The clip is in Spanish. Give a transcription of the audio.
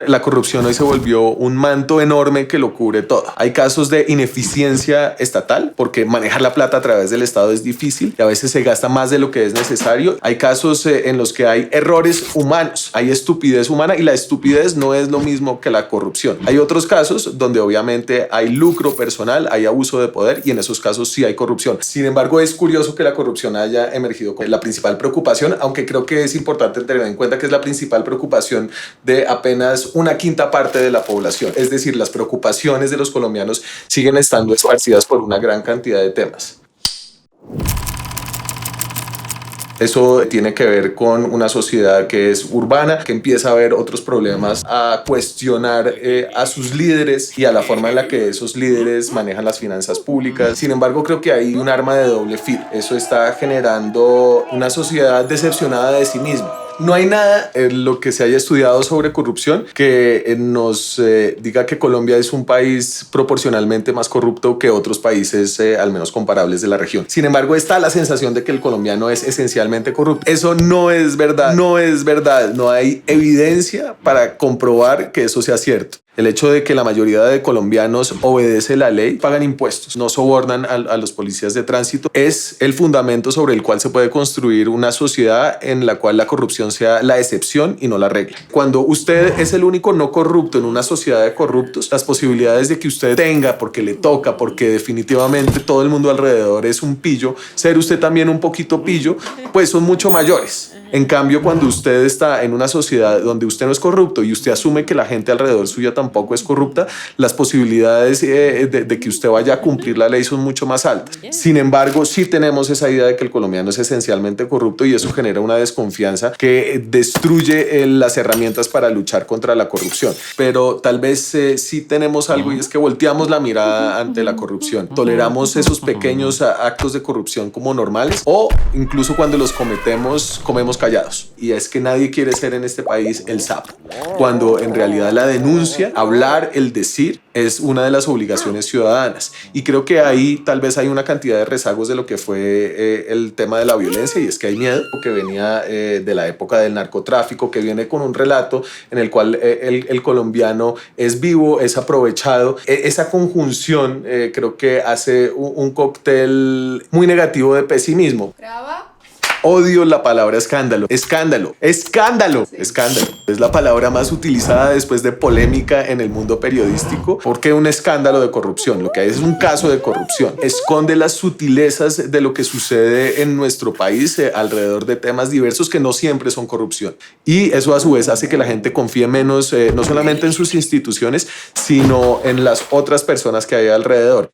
La corrupción hoy se volvió un manto enorme que lo cubre todo. Hay casos de ineficiencia estatal porque manejar la plata a través del Estado es difícil y a veces se gasta más de lo que es necesario. Hay casos en los que hay errores humanos, hay estupidez humana y la estupidez no es lo mismo que la corrupción. Hay otros casos donde obviamente hay lucro personal, hay abuso de poder y en esos casos sí hay corrupción. Sin embargo, es curioso que la corrupción haya emergido como la principal preocupación, aunque creo que es importante tener en cuenta que es la principal preocupación de apenas una quinta parte de la población. Es decir, las preocupaciones de los colombianos siguen estando esparcidas por una gran cantidad de temas. Eso tiene que ver con una sociedad que es urbana, que empieza a ver otros problemas, a cuestionar a sus líderes y a la forma en la que esos líderes manejan las finanzas públicas. Sin embargo, creo que hay un arma de doble filo. Eso está generando una sociedad decepcionada de sí misma. No hay nada en lo que se haya estudiado sobre corrupción que nos diga que Colombia es un país proporcionalmente más corrupto que otros países al menos comparables de la región. Sin embargo, está la sensación de que el colombiano es esencialmente corrupto. Eso no es verdad, no es verdad. No hay evidencia para comprobar que eso sea cierto. El hecho de que la mayoría de colombianos obedece la ley, pagan impuestos, no sobornan a los policías de tránsito, es el fundamento sobre el cual se puede construir una sociedad en la cual la corrupción sea la excepción y no la regla. Cuando usted es el único no corrupto en una sociedad de corruptos, las posibilidades de que usted tenga, porque le toca, porque definitivamente todo el mundo alrededor es un pillo, ser usted también un poquito pillo, pues son mucho mayores. En cambio, cuando usted está en una sociedad donde usted no es corrupto y usted asume que la gente alrededor suya tampoco es corrupta, las posibilidades de que usted vaya a cumplir la ley son mucho más altas. Sin embargo, sí tenemos esa idea de que el colombiano es esencialmente corrupto y eso genera una desconfianza que destruye las herramientas para luchar contra la corrupción. Pero tal vez sí tenemos algo y es que volteamos la mirada ante la corrupción. Toleramos esos pequeños actos de corrupción como normales o incluso cuando los cometemos, comemos callados. Y es que nadie quiere ser en este país el sapo, cuando en realidad la denuncia, hablar, el decir es una de las obligaciones ciudadanas. Y creo que ahí tal vez hay una cantidad de rezagos de lo que fue el tema de la violencia, y es que hay miedo que venía de la época del narcotráfico, que viene con un relato en el cual el colombiano es vivo, es aprovechado. Esa conjunción creo que hace un cóctel muy negativo de pesimismo. Brava. Odio la palabra escándalo. Escándalo. Escándalo. Sí. Escándalo. Es la palabra más utilizada después de polémica en el mundo periodístico. ¿Por qué un escándalo de corrupción? Lo que hay es un caso de corrupción. Esconde las sutilezas de lo que sucede en nuestro país alrededor de temas diversos que no siempre son corrupción. Y eso a su vez hace que la gente confíe menos no solamente en sus instituciones, sino en las otras personas que hay alrededor.